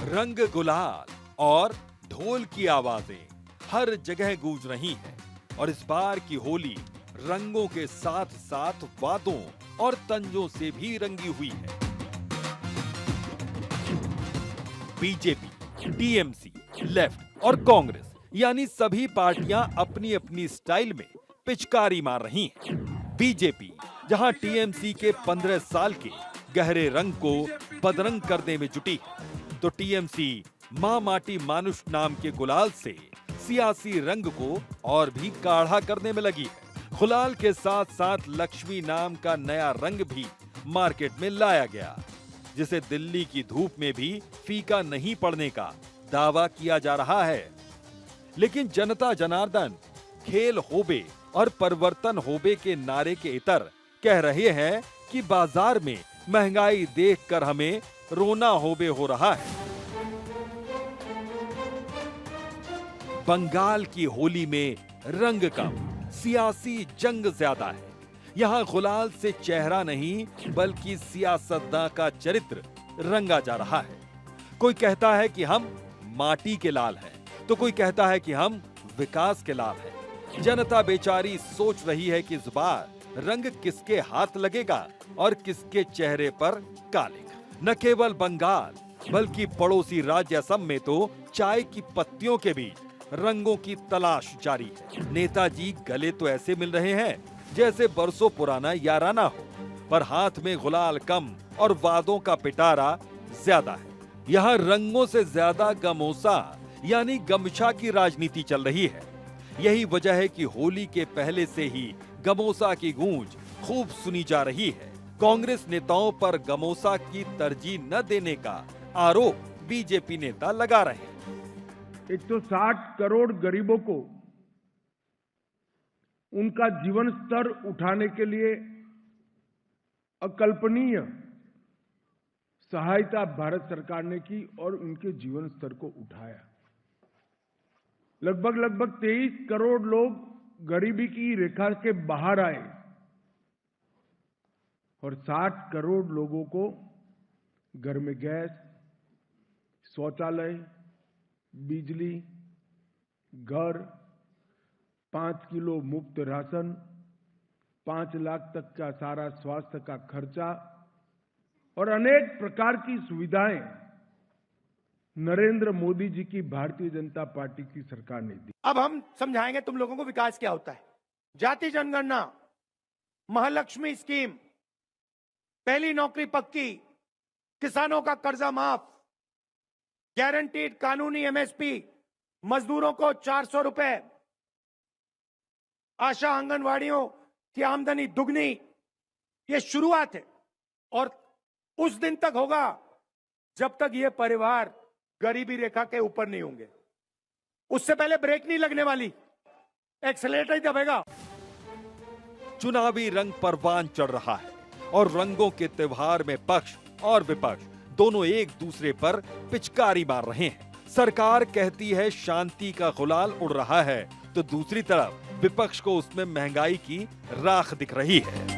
रंग गुलाल और ढोल की आवाजें हर जगह गूंज रही हैं और इस बार की होली रंगों के साथ साथ वादों और तंजों से भी रंगी हुई है। बीजेपी, टीएमसी, लेफ्ट और कांग्रेस यानी सभी पार्टियां अपनी अपनी स्टाइल में पिचकारी मार रही हैं। बीजेपी जहां टीएमसी के 15 साल के गहरे रंग को बदरंग करने में जुटी है, तो टीएमसी मां माटी मानुष नाम के गुलाल से सियासी रंग को और भी गाढ़ा करने में लगी है। गुलाल के साथ साथ लक्ष्मी नाम का नया रंग भी मार्केट में लाया गया, जिसे दिल्ली की धूप में भी फीका नहीं पड़ने का दावा किया जा रहा है। लेकिन जनता जनार्दन खेल होबे और परिवर्तन होबे के नारे के इतर कह रहे हैं कि बाजार में महंगाई देखकर हमें रोना होबे हो रहा है। बंगाल की होली में रंग कम, सियासी जंग ज्यादा है। यहां गुलाल से चेहरा नहीं बल्कि सियासतदां का चरित्र रंगा जा रहा है। कोई कहता है कि हम माटी के लाल हैं, तो कोई कहता है कि हम विकास के लाल हैं। जनता बेचारी सोच रही है कि इस बार रंग किसके हाथ लगेगा और किसके चेहरे पर कालिक। न केवल बंगाल बल्कि पड़ोसी राज्य असम में तो चाय की पत्तियों के बीच रंगों की तलाश जारी है। नेताजी गले तो ऐसे मिल रहे हैं जैसे बरसों पुराना याराना हो, पर हाथ में गुलाल कम और वादों का पिटारा ज्यादा है। यहाँ रंगों से ज्यादा गमोसा यानी गमछा की राजनीति चल रही है। यही वजह है कि होली के पहले से ही गमोसा की गूंज खूब सुनी जा रही है। कांग्रेस नेताओं पर गमोसा की तरजीह न देने का आरोप बीजेपी नेता लगा रहे हैं। 160 करोड़ गरीबों को उनका जीवन स्तर उठाने के लिए अकल्पनीय सहायता भारत सरकार ने की और उनके जीवन स्तर को उठाया। लगभग 23 करोड़ लोग गरीबी की रेखा के बाहर आए और 60 करोड़ लोगों को घर में गैस, शौचालय, बिजली, घर, 5 किलो मुफ्त राशन, 5 लाख तक का सारा स्वास्थ्य का खर्चा और अनेक प्रकार की सुविधाएं नरेंद्र मोदी जी की भारतीय जनता पार्टी की सरकार ने दी। अब हम समझाएंगे तुम लोगों को विकास क्या होता है। जाति जनगणना, महालक्ष्मी स्कीम, पहली नौकरी पक्की, किसानों का कर्जा माफ, गारंटीड कानूनी एमएसपी, मजदूरों को 400 रुपए, आशा आंगनवाड़ियों की आमदनी दुगनी। ये शुरुआत है और उस दिन तक होगा जब तक ये परिवार गरीबी रेखा के ऊपर नहीं होंगे। उससे पहले ब्रेक नहीं लगने वाली, एक्सेलेरेटर ही दबेगा। चुनावी रंग परवान चढ़ रहा है और रंगों के त्योहार में पक्ष और विपक्ष दोनों एक दूसरे पर पिचकारी मार रहे हैं। सरकार कहती है शांति का गुलाल उड़ रहा है, तो दूसरी तरफ विपक्ष को उसमें महंगाई की राख दिख रही है।